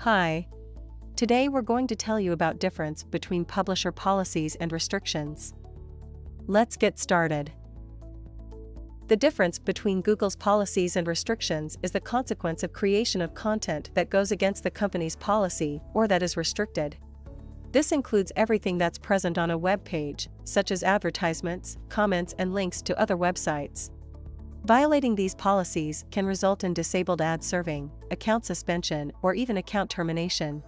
Hi. Today we're going to tell you about difference between publisher policies and restrictions. Let's get started. The difference between Google's policies and restrictions is the consequence of creation of content that goes against the company's policy or that is restricted. This includes everything that's present on a web page, such as advertisements, comments, and links to other websites. Violating these policies can result in disabled ad serving, account suspension, or even account termination.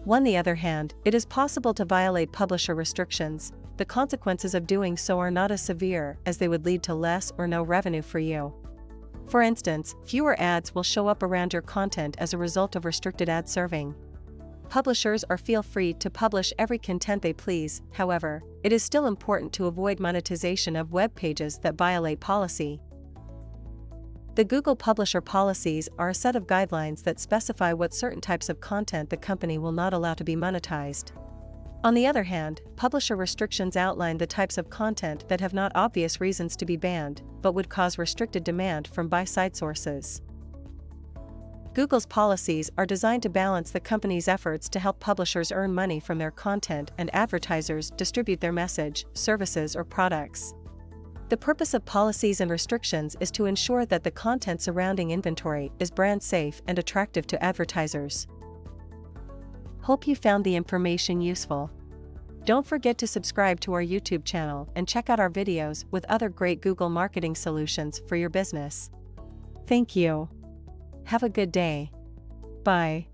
On the other hand, it is possible to violate publisher restrictions. The consequences of doing so are not as severe, as they would lead to less or no revenue for you. For instance, fewer ads will show up around your content as a result of restricted ad serving. Publishers feel free to publish every content they please. However, it is still important to avoid monetization of web pages that violate policy. The Google publisher policies are a set of guidelines that specify what certain types of content the company will not allow to be monetized. On the other hand, publisher restrictions outline the types of content that have not obvious reasons to be banned, but would cause restricted demand from buy-side sources. Google's policies are designed to balance the company's efforts to help publishers earn money from their content and advertisers distribute their message, services, or products. The purpose of policies and restrictions is to ensure that the content surrounding inventory is brand safe and attractive to advertisers. Hope you found the information useful. Don't forget to subscribe to our YouTube channel and check out our videos with other great Google marketing solutions for your business. Thank you. Have a good day. Bye.